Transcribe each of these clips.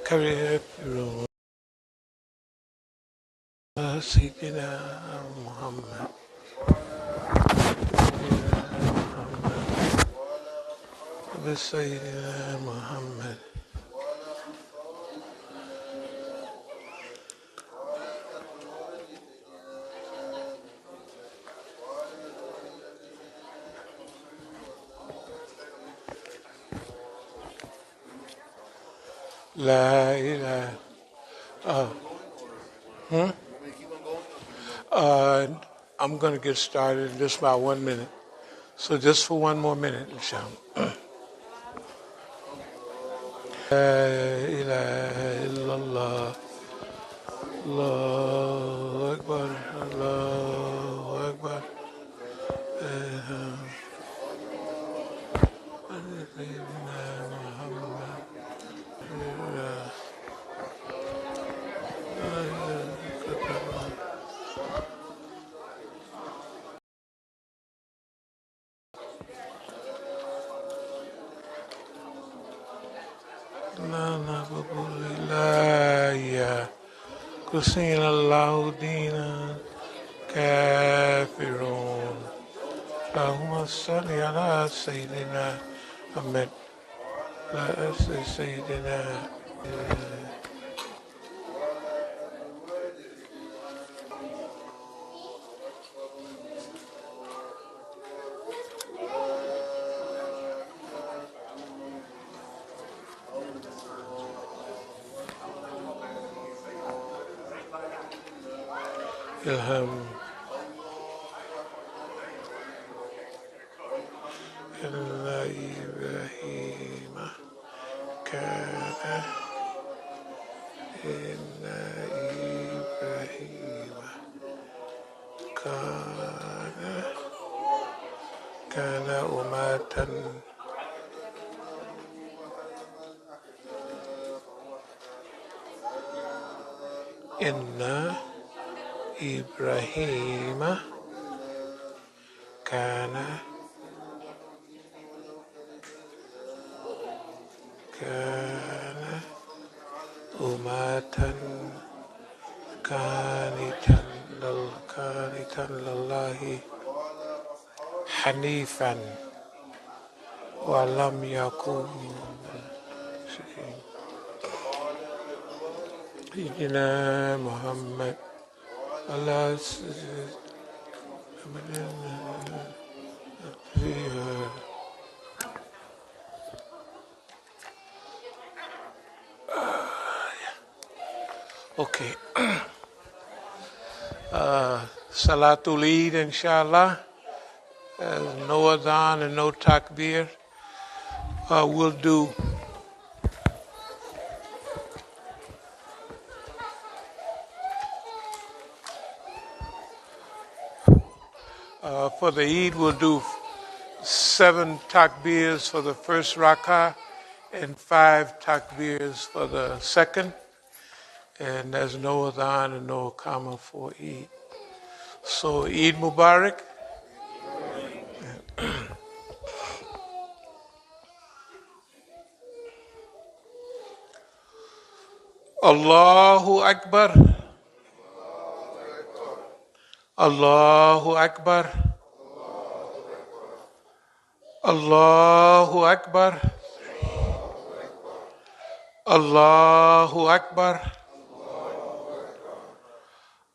كافرون سيدنا محمد سيدنا محمد لا إله. I'm going to get started in just about 1 minute. So just for 1 more minute, inshallah. لا إله إلا الله الله أكبر الله أكبر سيدنا محمد لا نعبد إلا إياه كسين الله دينا كافرون اللهم صل على سيدنا محمد لا سيدنا الهم إن إبراهيم كان إن إبراهيم كان أمة إن إبراهيم كان أمة كانتا لله حنيفا ولم يكن سيدنا محمد على Okay. Salatul Eid, inshallah. No adhan and no takbir. We'll do for the Eid, we'll do 7 takbirs for the first rak'ah and 5 takbirs for the second. And there's no adhan and no qama for Eid. So Eid Mubarak. Allahu Akbar. Allahu Akbar. Allahu Akbar. Allahu Akbar.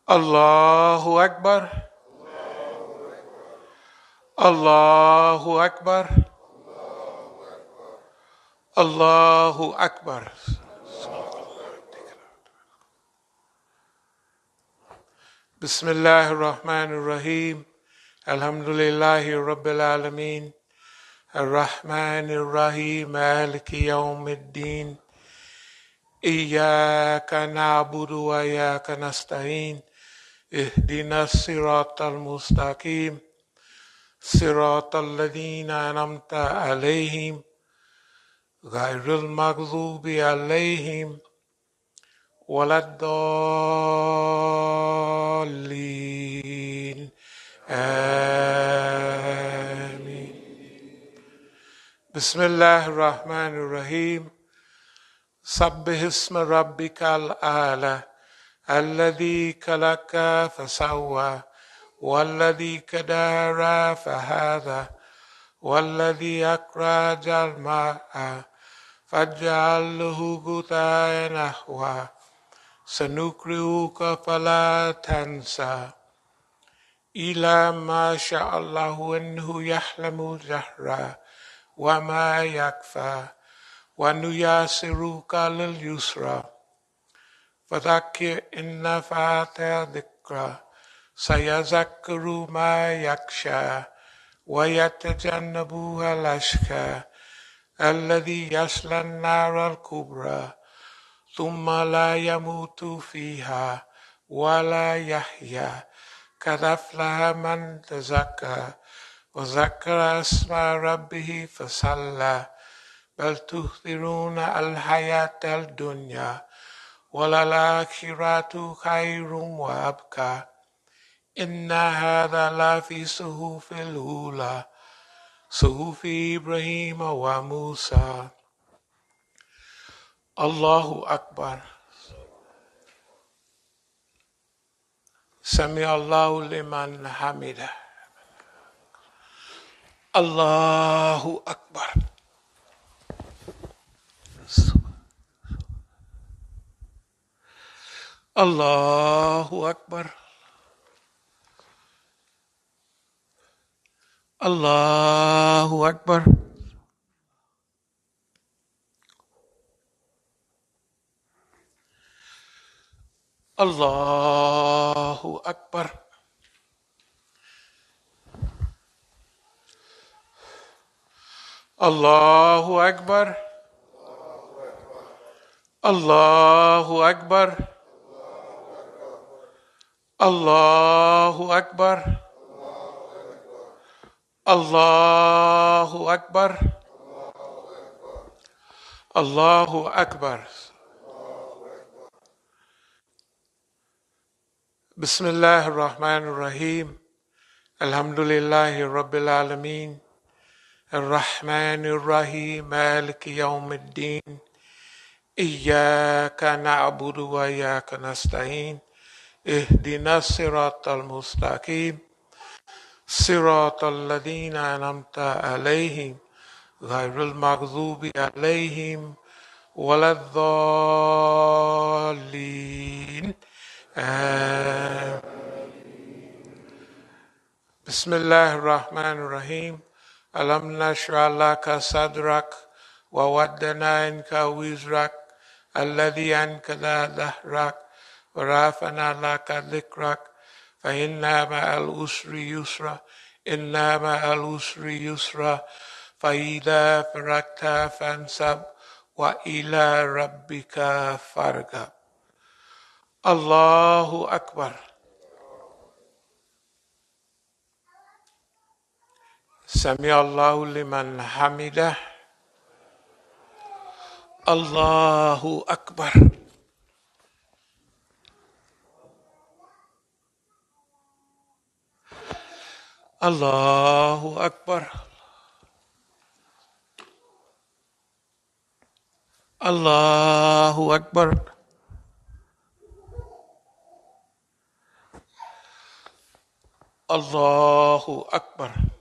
Allahu Akbar. Allahu Akbar. Allahu Akbar. Bismillahir Rahmanir Rahim. Alhamdulillahi Rabbil Alameen. Ar-Rahmanir Rahim. Maliki Yawmiddin. Iyyaka na'budu wa iyyaka nasta'in. Ihdina as-siratal mustaqim. Siratal ladhina an'amta alayhim. Ghayril maghdubi alayhim. Waladdallin. Ameen. Bismillahir Rahmanir Rahim. سبح اسم ربك الأعلى الذي خلق فسوى والذي قدر فهدى والذي أخرج الماء فجعله غثاء نحوا سنقرئك فلا تنسى إلا ما شاء الله إنه يعلم الجهر وما يخفى ونيسرك لليسرى فذكر إن نفعت الذكرى سيذكر ما يخشى ويتجنبها الأشقى الذي يصلى النار الكبرى ثم لا يموت فيها ولا يحيا قد أفلح من تزكى وذكر اسم ربه فصلى بل تؤثرون الحياة الدنيا وللآخرة خير وأبقى إن هذا لفي صحف الأولى صحف إبراهيم وموسى الله أكبر سمع الله لمن حمده الله أكبر الله أكبر الله أكبر الله أكبر الله أكبر الله أكبر الله أكبر الله أكبر الله أكبر بسم الله الرحمن الرحيم الحمد لله رب العالمين الرحمن الرحيم مالك يوم الدين إياك نعبد وإياك نستعين اهدنا الصراط المستقيم صراط الذين أنعمت عليهم غير المغضوب عليهم ولا الضالين بسم الله الرحمن الرحيم ألم نشرح لك صدرك ووضعنا عنك وزرك الذي أنقض ظهرك ورفعنا لك ذكرك فإن مع العسر يسرا إن مع العسر يسرا فإذا فرغت فانصب وإلى ربك فارغب الله أكبر سمع الله لمن حمده الله أكبر الله أكبر الله أكبر الله أكبر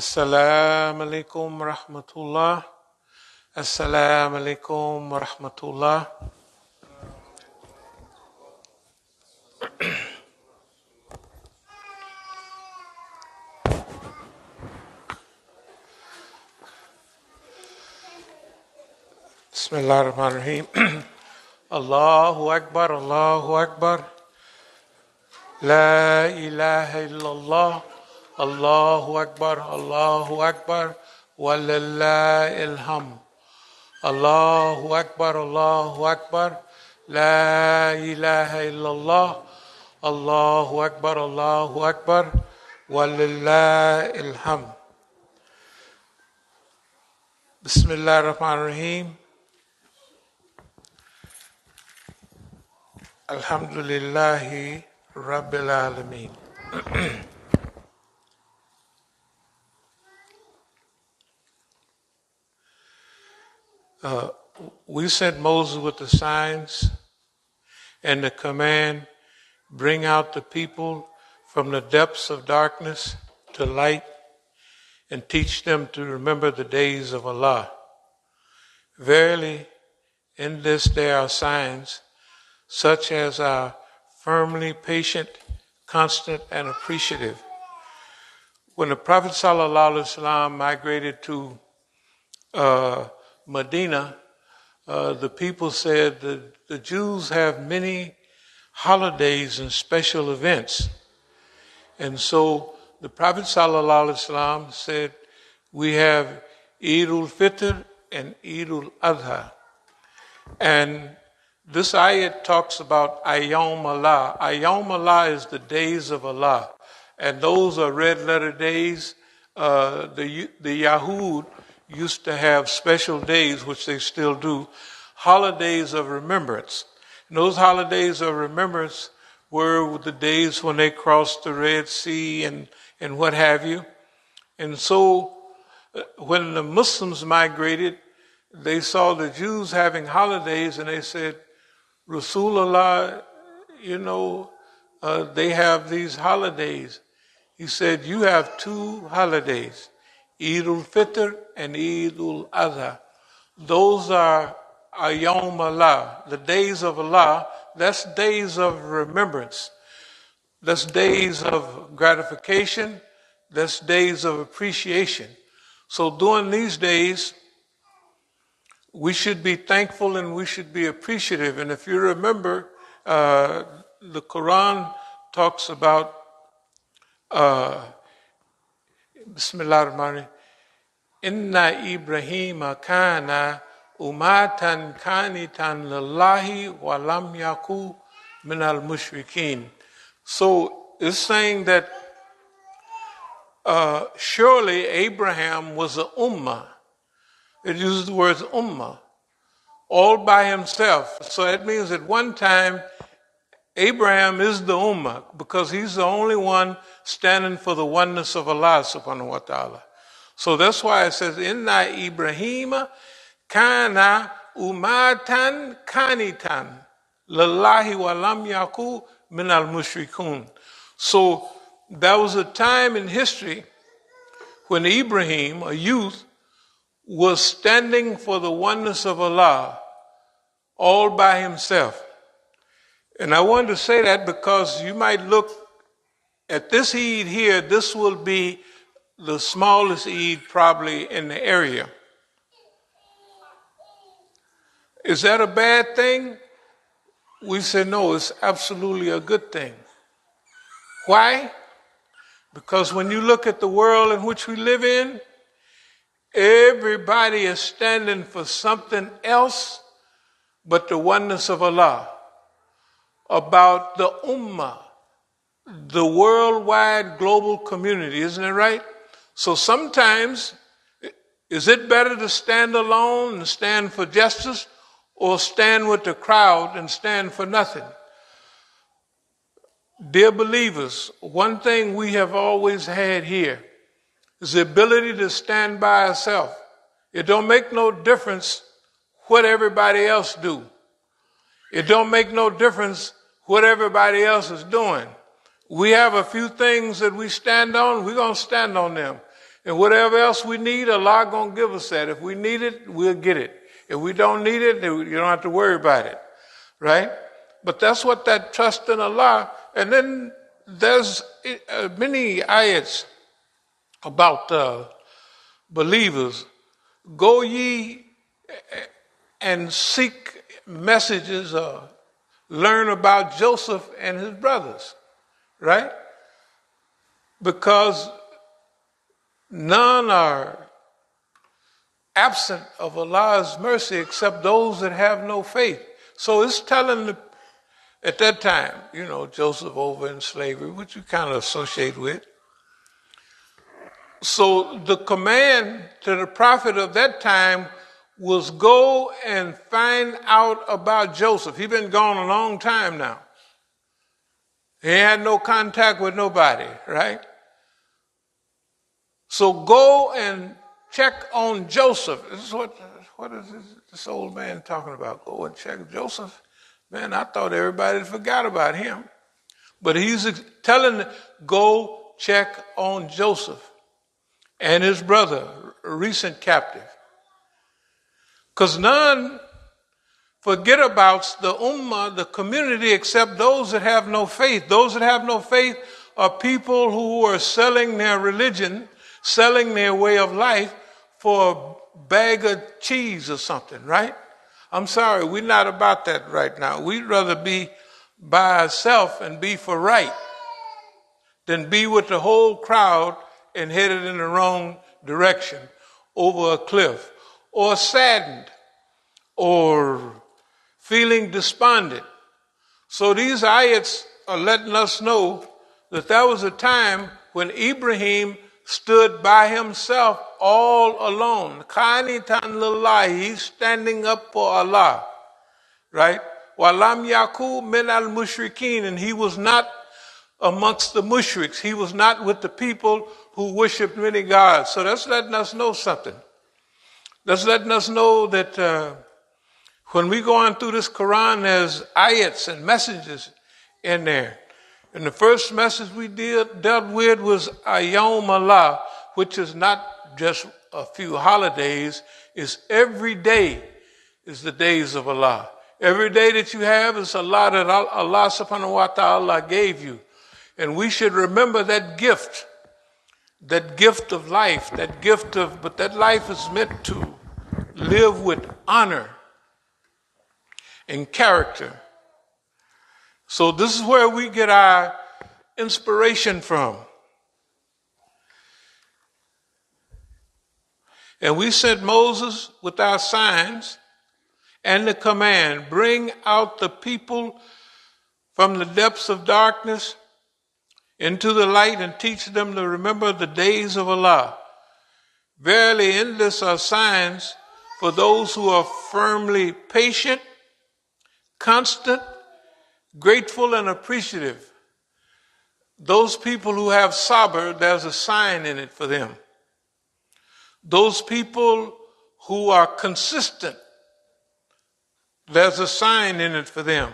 السلام عليكم ورحمة الله السلام عليكم ورحمة الله بسم الله الرحمن الرحيم الله أكبر الله أكبر لا إله إلا الله الله أكبر الله أكبر ولله الحمد الله أكبر الله أكبر لا إله إلا الله Allahu Akbar, Allahu Akbar, Walillahil hamd. Bismillah ar-Rahman ar-Rahim. Alhamdulillahi Rabbil Alameen. We sent Moses with the signs and the command, bring out the people from the depths of darkness to light and teach them to remember the days of Allah. Verily, in this there are signs such as are firmly patient, constant, and appreciative. When the Prophet ﷺ migrated to Medina, the people said that the Jews have many holidays and special events. And so the Prophet ﷺ said, we have Eid al-Fitr and Eid Al-Adha. And this ayat talks about Ayyam Allah. Ayyam Allah is the days of Allah. And those are red letter days. The Yahud used to have special days, which they still do, holidays of remembrance. And those holidays of remembrance were the days when they crossed the Red Sea and what have you. And so when the Muslims migrated, they saw the Jews having holidays and they said, Rasulullah, they have these holidays. He said, you have two holidays, Eid al-Fitr and Eid al-Adha. Those are Ayyam Allah, the days of Allah. That's days of remembrance. That's days of gratification. That's days of appreciation. So during these days, we should be thankful and we should be appreciative. And if you remember, the Quran talks about Bismillah ar-Rahman ar-Rahim. Inna Ibrahima kana umatan kanitan lillahi wa lam yaku min al-mushrikeen. So it's saying that surely Abraham was a ummah. It uses the words ummah, all by himself. So that means at one time, Abraham is the ummah because he's the only one standing for the oneness of Allah subhanahu wa ta'ala. So that's why it says, Inna Ibrahima kana umatan kanitan lillahi wa lam yaku min al-mushrikun. So there was a time in history when Ibrahim, a youth, was standing for the oneness of Allah all by himself. And I wanted to say that because you might look at this Eid here, this will be the smallest Eid probably in the area. Is that a bad thing? We say no, it's absolutely a good thing. Why? Because when you look at the world in which we live in, everybody is standing for something else but the oneness of Allah. About the ummah, the worldwide global community, isn't it right? So sometimes, is it better to stand alone and stand for justice or stand with the crowd and stand for nothing? Dear believers, one thing we have always had here is the ability to stand by ourselves. It don't make no difference what everybody else do. It don't make no difference what everybody else is doing. We have a few things that we stand on, we're going to stand on them. And whatever else we need, Allah going to give us that. If we need it, we'll get it. If we don't need it, you don't have to worry about it. Right? But that's what that trust in Allah. And then there's many ayats about believers. Go ye and seek messages, learn about Joseph and his brothers, right? Because none are absent of Allah's mercy except those that have no faith. So it's telling At that time, Joseph over in slavery, which you kind of associate with. So the command to the prophet of that time was go and find out about Joseph. He'd been gone a long time now. He had no contact with nobody, right? So go and check on Joseph. This is what is this old man talking about? Go and check Joseph. Man, I thought everybody forgot about him. But he's telling, go check on Joseph and his brother, a recent captive. Because none forget about the ummah, the community, except those that have no faith. Those that have no faith are people who are selling their religion, selling their way of life for a bag of cheese or something, right? I'm sorry, we're not about that right now. We'd rather be by ourselves and be for right than be with the whole crowd and headed in the wrong direction over a cliff, or saddened, or feeling despondent. So these ayats are letting us know that there was a time when Ibrahim stood by himself all alone. Qanitan lillahi, he's standing up for Allah, right? Walam yaku min al mushrikeen, and he was not amongst the mushriks. He was not with the people who worshiped many gods. So that's letting us know something. That's letting us know that when we go on through this Quran, there's ayats and messages in there. And the first message we dealt with was Ayom Allah, which is not just a few holidays, it's every day is the days of Allah. Every day that you have is Allah that Allah subhanahu wa ta'ala gave you. And we should remember that gift of life, but that life is meant to live with honor and character. So this is where we get our inspiration from. And we sent Moses with our signs and the command, bring out the people from the depths of darkness into the light and teach them to remember the days of Allah. Verily in this are signs for those who are firmly patient, constant, grateful, and appreciative. Those people who have sabr, there's a sign in it for them. Those people who are consistent, there's a sign in it for them.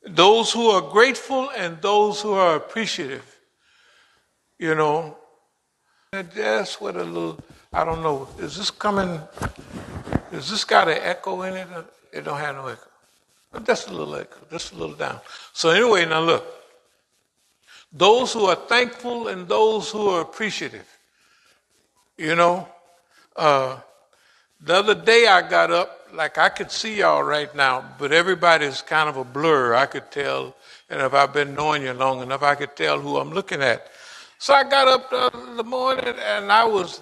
Those who are grateful and those who are appreciative. That's what a little, I don't know, is this got an echo in it? It don't have no echo. Just a little echo, just a little down. So anyway, now look. Those who are thankful and those who are appreciative. The other day I got up, like I could see y'all right now, but everybody's kind of a blur. I could tell, and if I've been knowing you long enough, I could tell who I'm looking at. So I got up in the morning and I was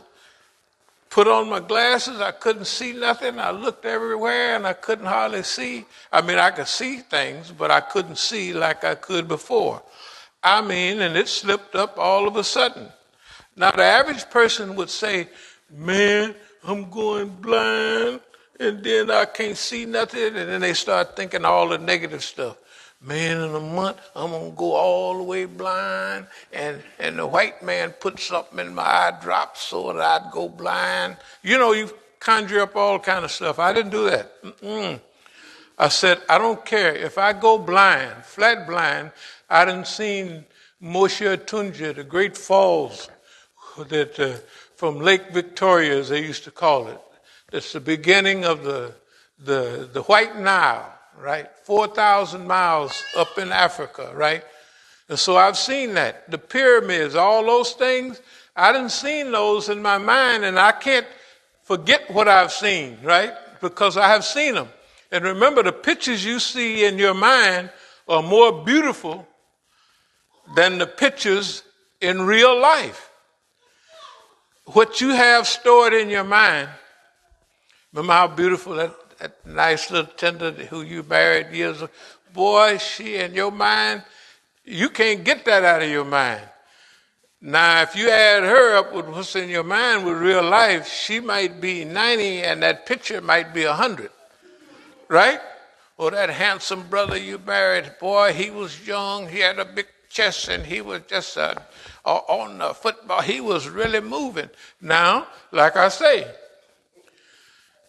put on my glasses. I couldn't see nothing. I looked everywhere and I couldn't hardly see. I mean, I could see things, but I couldn't see like I could before. And it slipped up all of a sudden. Now, the average person would say, man, I'm going blind, and then I can't see nothing, and then they start thinking all the negative stuff. Man, in a month, I'm going to go all the way blind, and the white man put something in my eye drops so that I'd go blind. You conjure up all kind of stuff. I didn't do that. I said, I don't care. If I go blind, flat blind, I done seen Moshe Tunja, the great falls that from Lake Victoria, as they used to call it. That's the beginning of the White Nile, right? 4,000 miles up in Africa, right? And so I've seen that. The pyramids, all those things, I done seen those in my mind, and I can't forget what I've seen, right? Because I have seen them. And remember, the pictures you see in your mind are more beautiful than the pictures in real life. What you have stored in your mind, remember how beautiful that nice little tender who you married years ago, boy, she in your mind, you can't get that out of your mind. Now, if you add her up with what's in your mind with real life, she might be 90 and that picture might be 100, right? Or that handsome brother you married, boy, he was young, he had a big chest, and he was just on the football. He was really moving. Now, like I say,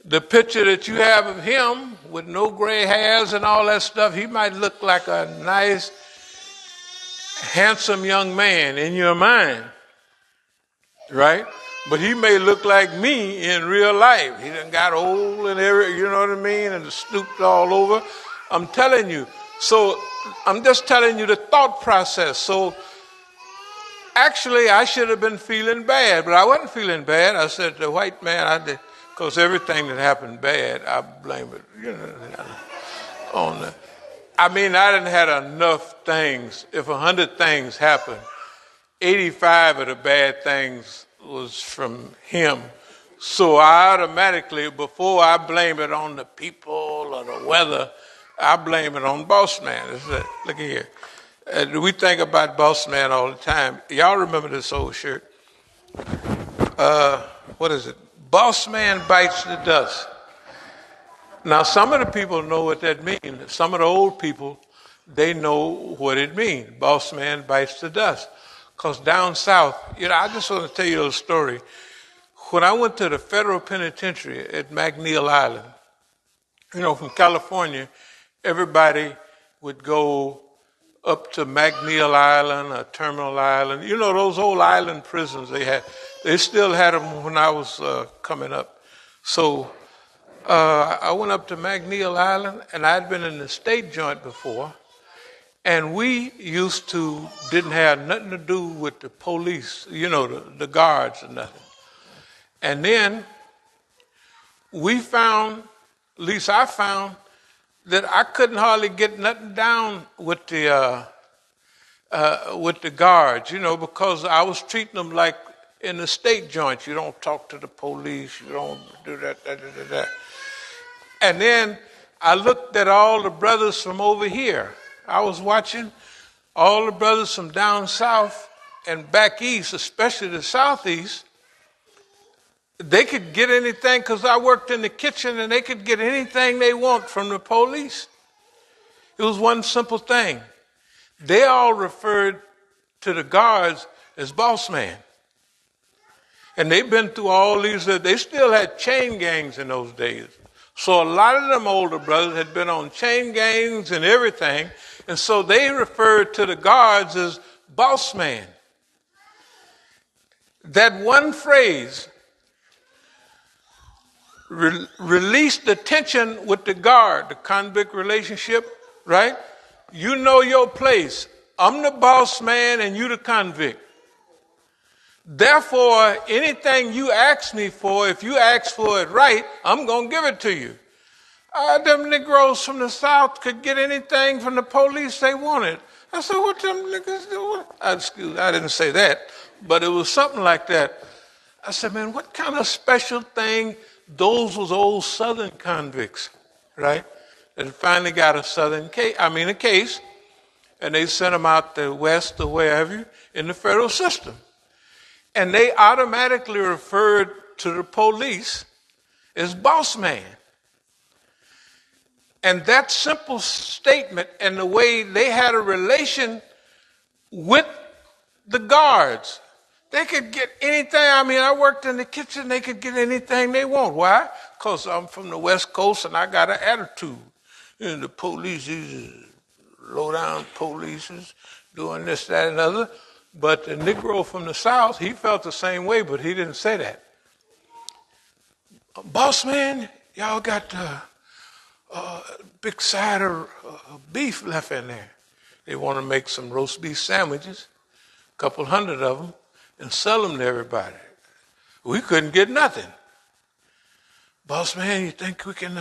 the picture that you have of him with no gray hairs and all that stuff, he might look like a nice, handsome young man in your mind, right? But he may look like me in real life. He done got old and everything, you know what I mean, and stooped all over. I'm telling you. So I'm just telling you the thought process. So actually, I should have been feeling bad, but I wasn't feeling bad. I said, the white man, I did, because everything that happened bad, I blame it, on the. I mean, I didn't had enough things. If 100 things happened, 85 of the bad things was from him. So I automatically, before I blame it on the people or the weather, I blame it on boss man. Look here. We think about boss man all the time. Y'all remember this old shirt? What is it? Boss man bites the dust. Now, some of the people know what that means. Some of the old people, they know what it means. Boss man bites the dust. Because down south, I just want to tell you a little story. When I went to the federal penitentiary at McNeil Island, from California, everybody would go up to McNeil Island or Terminal Island. Those old island prisons they had. They still had them when I was coming up. So I went up to McNeil Island, and I'd been in the state joint before. And we didn't have nothing to do with the police, the guards or nothing. And then we found, at least I found, that I couldn't hardly get nothing down with the guards, because I was treating them like in the state joint. You don't talk to the police, you don't do that. And then I looked at all the brothers from over here. I was watching all the brothers from down south and back east, especially the southeast. They could get anything because I worked in the kitchen, and they could get anything they want from the police. It was one simple thing. They all referred to the guards as boss man. And they've been through all these, they still had chain gangs in those days. So a lot of them older brothers had been on chain gangs and everything, and so they referred to the guards as boss man. That one phrase released the tension with the guard, the convict relationship, right? You know your place. I'm the boss man and you the convict. Therefore, anything you ask me for, if you ask for it right, I'm going to give it to you. Them Negroes from the South could get anything from the police they wanted. I said, what them niggas do? I didn't say that, but it was something like that. I said, man, what kind of special thing? Those was old Southern convicts, right? That finally got a case, and they sent them out the West or wherever in the federal system. And they automatically referred to the police as boss man. And that simple statement and the way they had a relation with the guards, they could get anything. I worked in the kitchen, they could get anything they want. Why? Because I'm from the West Coast and I got an attitude. The police, these low-down police doing this, that, and other. But the Negro from the South, he felt the same way, but he didn't say that. Boss man, y'all got a big side of beef left in there. They want to make some roast beef sandwiches, a couple hundred of them, and sell them to everybody. We couldn't get nothing. Boss man, you think we can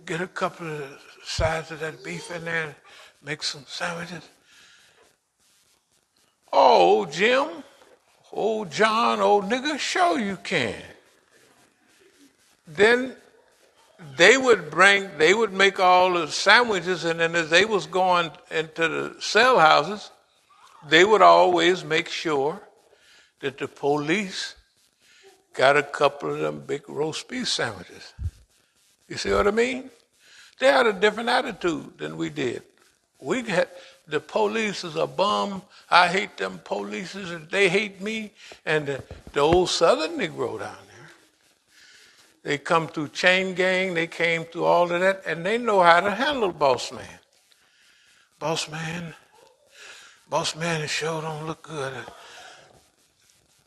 get a couple of sides of that beef in there and make some sandwiches? Oh, Jim, old John, old nigga, sure you can. Then they would make all the sandwiches, and then as they was going into the cell houses, they would always make sure that the police got a couple of them big roast beef sandwiches. You see what I mean? They had a different attitude than we did. We had the police is a bum. I hate them police, and they hate me. And the old Southern Negro down there, they come through chain gang. They came through all of that, and they know how to handle boss man. Boss man, it sure don't look good.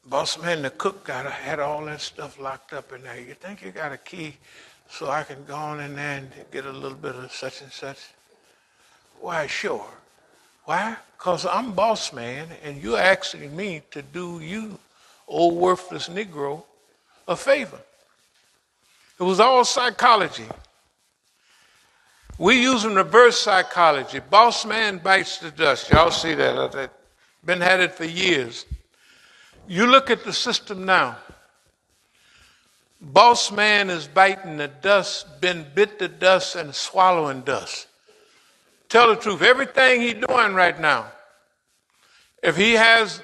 Boss man, the cook had all that stuff locked up in there. You think you got a key so I can go on in there and get a little bit of such and such? Why, sure. Why? Because I'm boss man, and you're asking me to do you, old worthless Negro, a favor. It was all psychology. We using reverse psychology. Boss man bites the dust. Y'all see that? I've been had it for years. You look at the system now. Boss man is biting the dust, been bit the dust and swallowing dust. Tell the truth, everything he's doing right now, if he has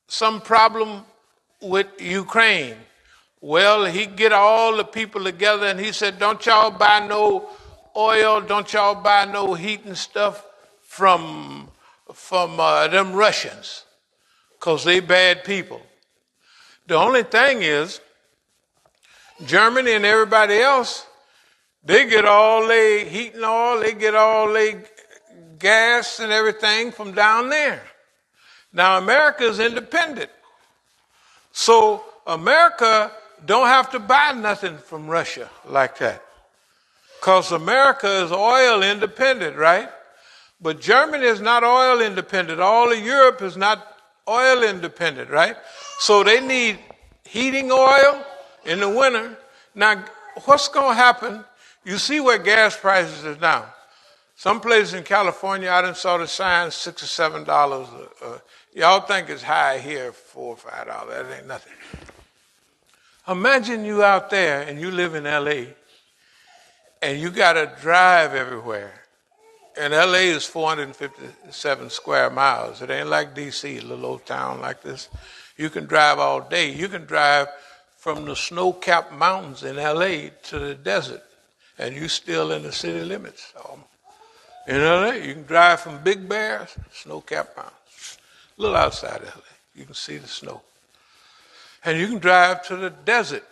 some problem with Ukraine, well, he get all the people together and he said, don't y'all buy no oil, don't y'all buy no heating stuff from them Russians, because they bad people. The only thing is, Germany and everybody else, they get all their heating oil, they get all their gas and everything from down there. Now, America is independent. So America don't have to buy nothing from Russia like that, because America is oil independent, right? But Germany is not oil independent. All of Europe is not oil independent, right? So they need heating oil in the winter. Now, what's going to happen? You see where gas prices are now. Some places in California, I done saw the sign $6 or $7. Y'all think it's high here, $4 or $5. That ain't nothing. Imagine you out there and you live in L.A. and you got to drive everywhere. And L.A. is 457 square miles. It ain't like D.C., a little old town like this. You can drive all day. You can drive from the snow-capped mountains in L.A. to the desert, and you still in the city limits. In L.A., you can drive from Big Bear, snow-capped mountains, a little outside L.A. You can see the snow. And you can drive to the desert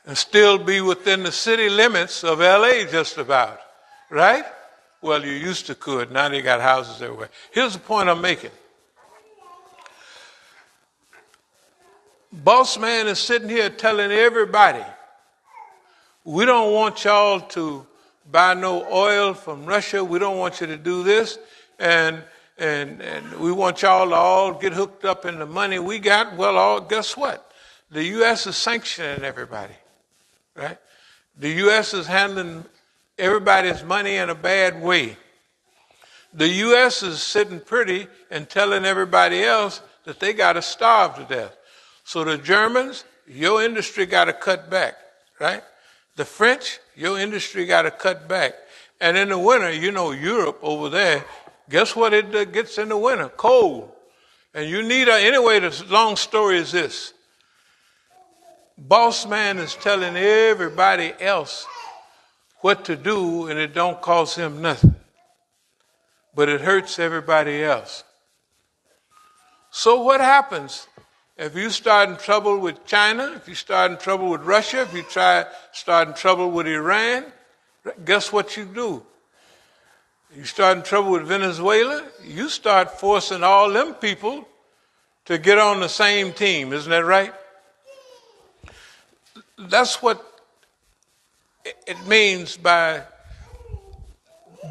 and still be within the city limits of L.A. just about, right? Well, you used to could. Now they got houses everywhere. Here's the point I'm making. Boss man is sitting here telling everybody, we don't want y'all to buy no oil from Russia. We don't want you to do this. And we want y'all to all get hooked up in the money we got. Well, guess what? The U.S. is sanctioning everybody, right? The U.S. is handling everybody's money in a bad way. The U.S. is sitting pretty and telling everybody else that they got to starve to death. So the Germans, your industry got to cut back, right? The French, your industry got to cut back. And in the winter, Europe over there, guess what it gets in the winter? Cold. And you need anyway, the long story is this. Boss man is telling everybody else what to do, and it don't cost him nothing. But it hurts everybody else. So what happens? If you start in trouble with China, if you start in trouble with Russia, if you start in trouble with Iran, guess what you do? You start in trouble with Venezuela, you start forcing all them people to get on the same team. Isn't that right? That's what it means by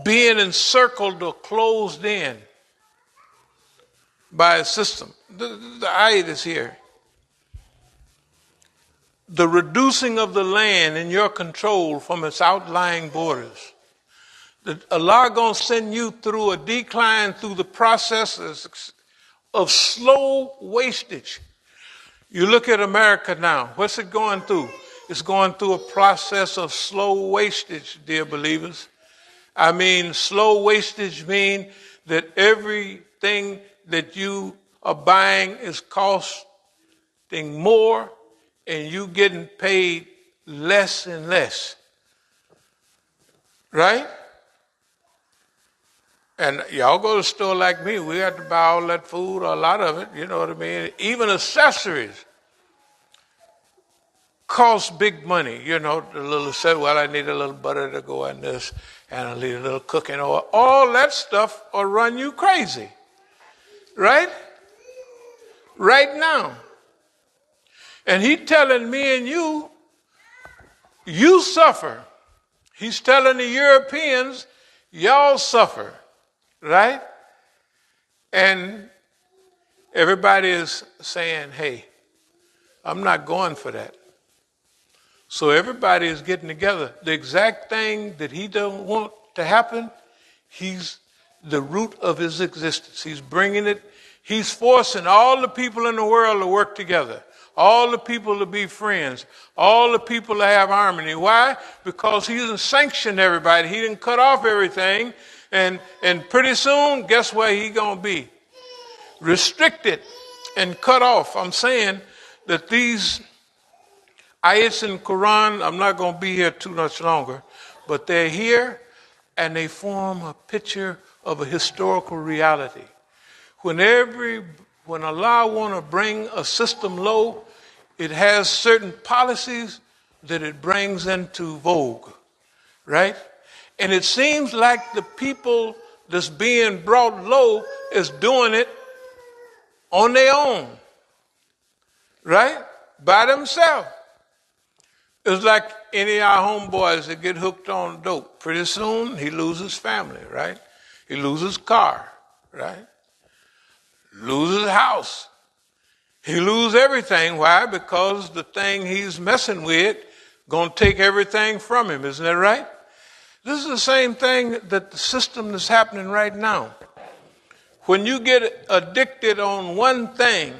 being encircled or closed in by a system. The ayat is here. The reducing of the land in your control from its outlying borders. Allah going to send you through a decline through the processes of slow wastage. You look at America now. What's it going through? is going through a process of slow wastage, dear believers. I mean, slow wastage means that everything that you are buying is costing more and you getting paid less and less. Right? And y'all go to the store like me, we have to buy all that food, or a lot of it, you know what I mean? Even accessories cost big money, you know, the little set, well, I need a little butter to go in this, and I need a little cooking oil. All that stuff will run you crazy. Right? Right now. And he telling me and you suffer. He's telling the Europeans, y'all suffer. Right? And everybody is saying, hey, I'm not going for that. So everybody is getting together. The exact thing that he don't want to happen, he's the root of his existence. He's bringing it. He's forcing all the people in the world to work together. All the people to be friends. All the people to have harmony. Why? Because he didn't sanction everybody. He didn't cut off everything. And pretty soon, guess where he going to be? Restricted and cut off. I'm saying that these ayats in Quran, I'm not going to be here too much longer, but they're here and they form a picture of a historical reality. When Allah want to bring a system low, it has certain policies that it brings into vogue, right? And it seems like the people that's being brought low is doing it on their own, right? By themselves. It's like any of our homeboys that get hooked on dope. Pretty soon, he loses family, right? He loses car, right? Loses house. He loses everything. Why? Because the thing he's messing with going to take everything from him. Isn't that right? This is the same thing that the system that's happening right now. When you get addicted on one thing,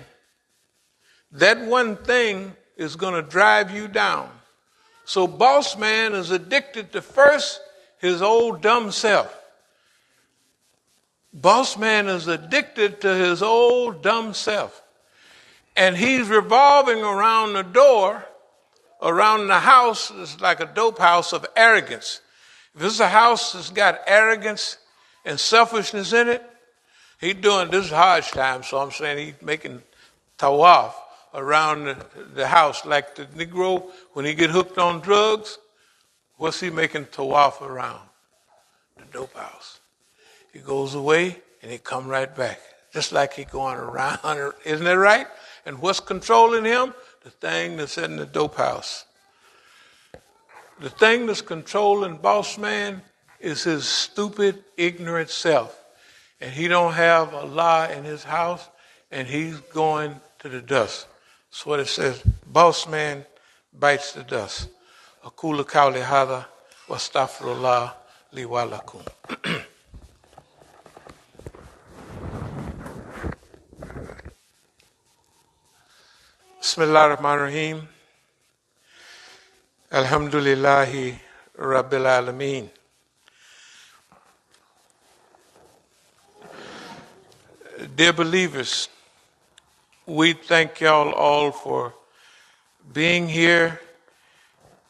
that one thing is going to drive you down. So boss man is addicted to first his old dumb self. Boss man is addicted to his old dumb self. And he's revolving around the door, around the house. It's like a dope house of arrogance. If it's a house that's got arrogance and selfishness in it, he's doing this Hajj time, so I'm saying he's making tawaf around the house. Like the Negro, when he get hooked on drugs, what's he making tawaf around? The dope house. He goes away and he come right back. Just like he going around, isn't that right? And what's controlling him? The thing that's in the dope house. The thing that's controlling boss man is his stupid, ignorant self. And he don't have Allah in his house, and he's going to the dust. That's what it says. Boss man bites the dust. Aqulu qawli hadha wa astaghfirullah li wa lakum. Bismillah ar-Rahman ar-Rahim. Alhamdulillahi Rabbil Alameen. Dear believers, we thank y'all all for being here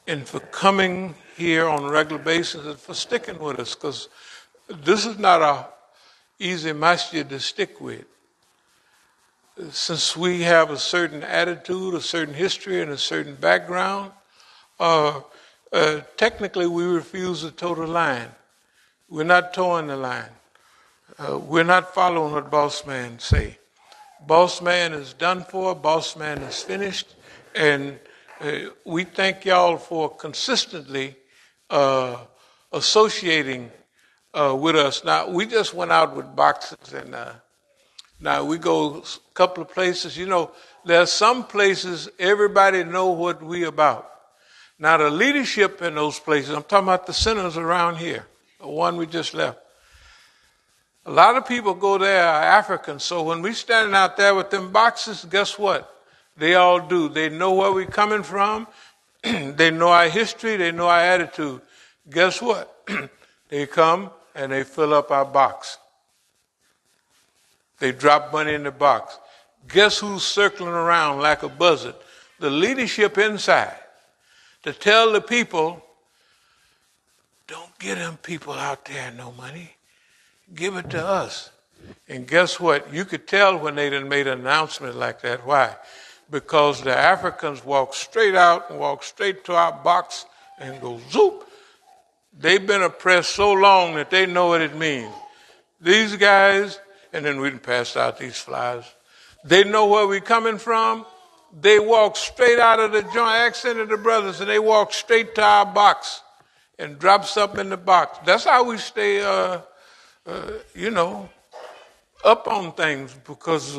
and for coming here on a regular basis and for sticking with us, because this is not an easy masjid to stick with. Since we have a certain attitude, a certain history, and a certain background, technically we refuse to toe the line. We're not towing the line. We're not following what boss man say. Boss man is done for. Boss man is finished. And we thank y'all for consistently associating with us. Now, we just went out with boxes, and now we go a couple of places. You know, there are some places everybody know what we about. Now, the leadership in those places, I'm talking about the centers around here, the one we just left. A lot of people go there are Africans, so when we standing out there with them boxes, guess what? They all do. They know where we're coming from. They know our history. They know our attitude. Guess what? They come and they fill up our box. They drop money in the box. Guess who's circling around like a buzzard? The leadership inside to tell the people, don't give them people out there no money. Give it to us. And guess what? You could tell when they done made an announcement like that. Why? Because the Africans walk straight out and walk straight to our box and go zoop. They've been oppressed so long that they know what it means. These guys, and then we can pass out these flyers. They know where we're coming from. They walk straight out of the joint, accented the brothers, and they walk straight to our box and drop something in the box. That's how we stay, up on things, because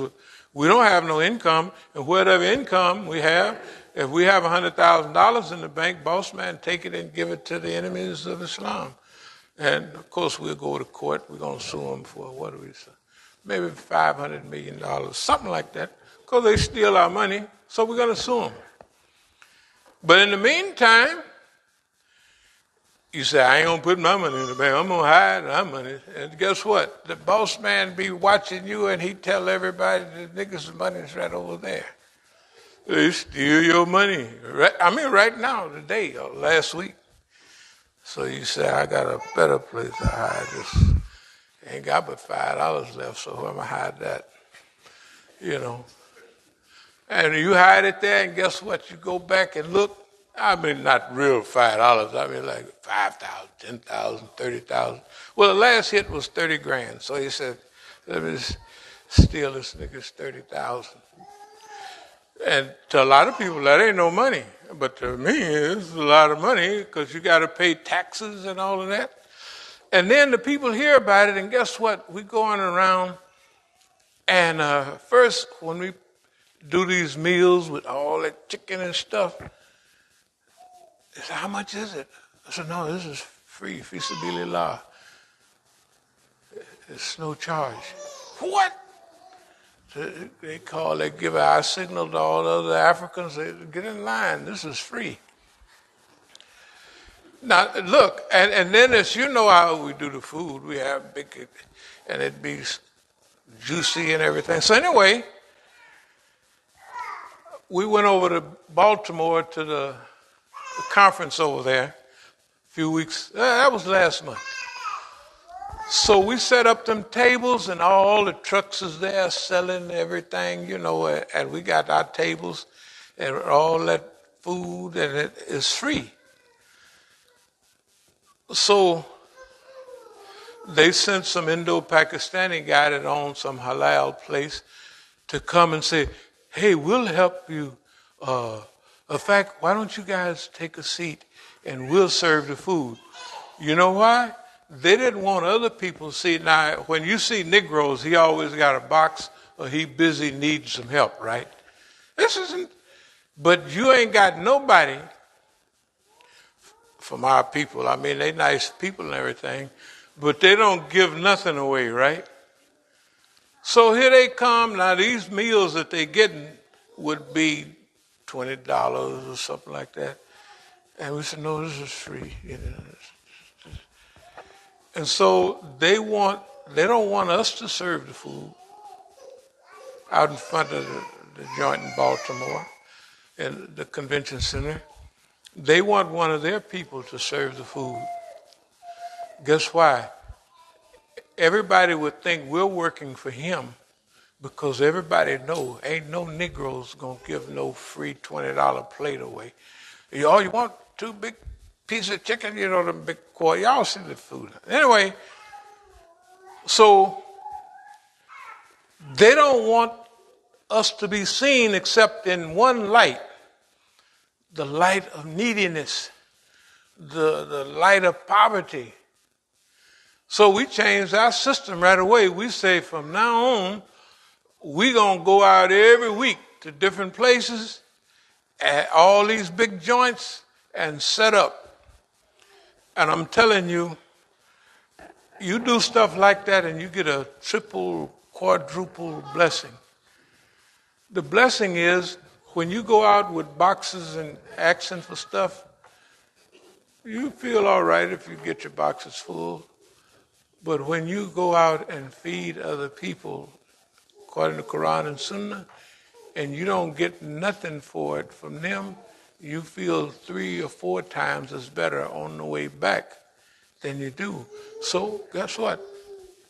we don't have no income. And whatever income we have, if we have $100,000 in the bank, boss man, take it and give it to the enemies of Islam. And of course, we'll go to court. We're going to sue them for, what do we say? Maybe $500 million, something like that, because they steal our money. So we're going to sue them. But in the meantime, you say, I ain't going to put my money in the bank. I'm going to hide my money. And guess what? The boss man be watching you, and he tell everybody the niggas' money's right over there. They steal your money. Right now, today, or last week. So you say, I got a better place to hide this. Ain't got but $5 left, so where am I hide that? And you hide it there, and guess what? You go back and look. Not real $5. Like 5,000, 10,000, 30,000. Well, the last hit was 30 grand. So he said, let me steal this nigga's 30,000. And to a lot of people, that ain't no money. But to me, it's a lot of money, because you got to pay taxes and all of that. And then the people hear about it, and guess what? We going around, and first, when we do these meals with all that chicken and stuff, they said, how much is it? I said, no, this is free, fi sabilillah. It's no charge. What? They give our signal to all the other Africans, they get in line, this is free. Now, look, and then as you know how we do the food, we have big, and it be juicy and everything. So anyway, we went over to Baltimore to the conference over there a few weeks. That was last month. So we set up them tables, and all the trucks is there selling everything, and we got our tables and all that food, and it is free. So they sent some Indo-Pakistani guy that owns some halal place to come and say, hey, we'll help you. In fact, why don't you guys take a seat and we'll serve the food? You know why? They didn't want other people to see. Now, when you see Negroes, he always got a box, or he busy needing some help, right? But you ain't got nobody from our people. They nice people and everything, but they don't give nothing away, right? So here they come. Now, these meals that they getting would be $20 or something like that. And we said, no, this is free. And so they don't want us to serve the food out in front of the joint in Baltimore, in the convention center. They want one of their people to serve the food. Guess why? Everybody would think we're working for him, because everybody know ain't no Negroes gonna give no free $20 plate away. You want 2 big pieces of chicken, the big quarter. Y'all see the food. Anyway, so they don't want us to be seen except in one light, the light of neediness, the light of poverty. So we changed our system right away. We say from now on, we're going to go out every week to different places, at all these big joints, and set up. And I'm telling you, you do stuff like that and you get a triple, quadruple blessing. The blessing is When you go out with boxes and asking for stuff, you feel all right if you get your boxes full. But when you go out and feed other people, according to Quran and Sunnah, and you don't get nothing for it from them, you feel 3 or 4 times as better on the way back than you do. So guess what?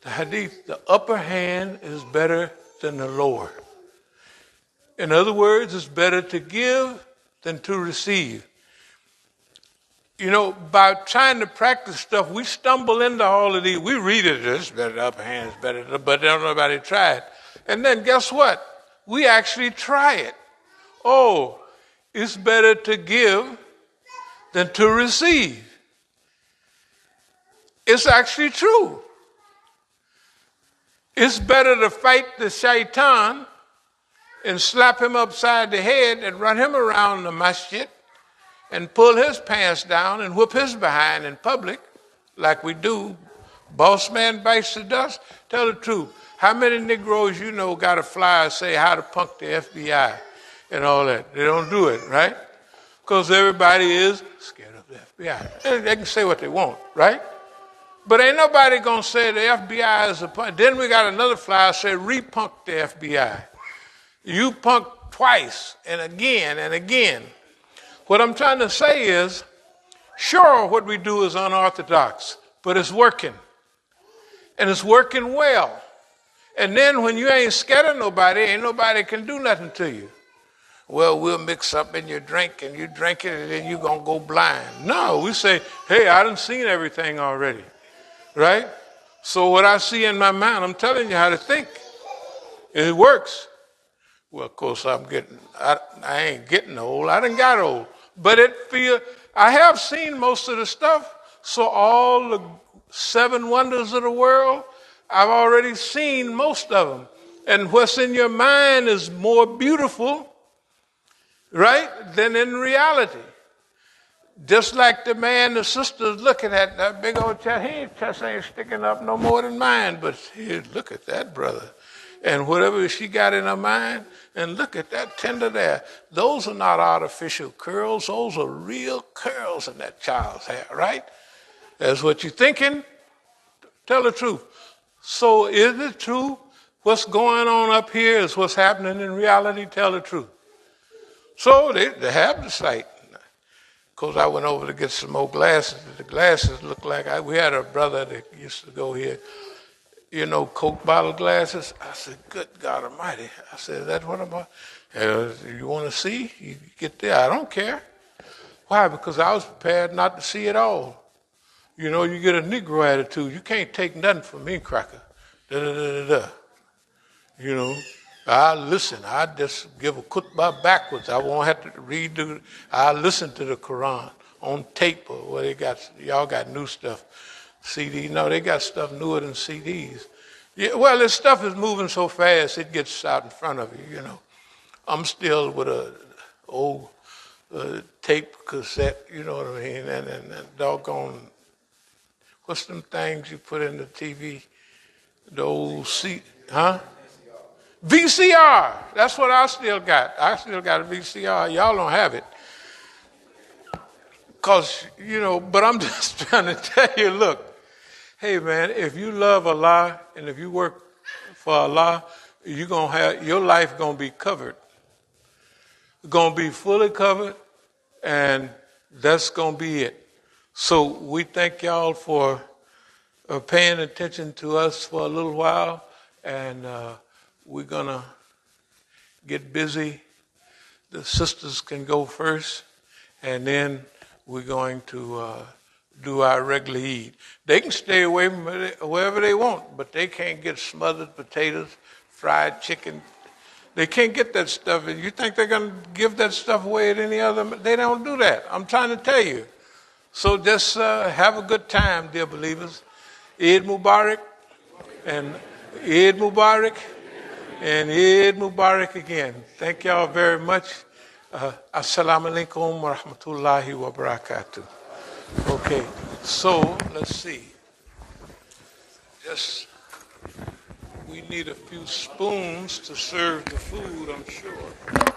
The hadith, the upper hand is better than the lower. In other words, it's better to give than to receive. You know, by trying to practice stuff, we stumble into all of these. We read it, it's better, the upper hand is better, but don't nobody try it. And then guess what? We actually try it. Oh, it's better to give than to receive. It's actually true. It's better to fight the shaitan and slap him upside the head and run him around the masjid and pull his pants down and whip his behind in public like we do. Boss man bites the dust. Tell the truth. How many Negroes you know got a flyer say how to punk the FBI and all that? They don't do it, right? Because everybody is scared of the FBI. They can say what they want, right? But ain't nobody going to say the FBI is a punk. Then we got another flyer say repunk the FBI. You punk twice and again and again. What I'm trying to say is, sure, what we do is unorthodox, but it's working. And it's working well. And then when you ain't scared of nobody, ain't nobody can do nothing to you. Well, we'll mix up in your drink and you drink it and then you're going to go blind. No, we say, hey, I done seen everything already. Right? So what I see in my mind, I'm telling you how to think. It works. Well, of course, I ain't getting old. I done got old. But I have seen most of the stuff. So all the 7 wonders of the world, I've already seen most of them. And what's in your mind is more beautiful, right, than in reality. Just like the man the sister's looking at, that big old chest, his chest ain't sticking up no more than mine, but here, look at that, brother. And whatever she got in her mind, and look at that tender there. Those are not artificial curls. Those are real curls in that child's hair, right? That's what you're thinking. Tell the truth. So is it true? What's going on up here is what's happening in reality? Tell the truth. So they have the sight. Because I went over to get some more glasses. The glasses look like, we had a brother that used to go here, you know, Coke bottle glasses. I said, good God Almighty. I said, that's what I'm about. You want to see? You get there. I don't care. Why? Because I was prepared not to see it all. You know, you get a Negro attitude. You can't take nothing from me, cracker. Da-da-da-da-da. You know, I listen. I just give a khutbah backwards. I won't have to read I listen to the Quran on tape or what they got. Y'all got new stuff. CD. No, they got stuff newer than CDs. Yeah, well, this stuff is moving so fast, it gets out in front of you, you know. I'm still with a old tape cassette, you know what I mean, and doggone, what's them things you put in the TV? The old VCR. That's what I still got. I still got a VCR. Y'all don't have it. Because, you know, but I'm just trying to tell you, look, hey, man, if you love Allah and if you work for Allah, you're going to have, your life going to be covered. Going to be fully covered, and that's going to be it. So we thank y'all for paying attention to us for a little while, and we're going to get busy. The sisters can go first, and then we're going to do our regular Eid. They can stay away from wherever they want, but they can't get smothered potatoes, fried chicken. They can't get that stuff. And you think they're going to give that stuff away at any other? They don't do that. I'm trying to tell you. So just have a good time, dear believers. Eid Mubarak, and Eid Mubarak, and Eid Mubarak again. Thank y'all very much. Assalamu alaikum wa rahmatullahi wa barakatuh. Okay, so let's see. We need a few spoons to serve the food, I'm sure.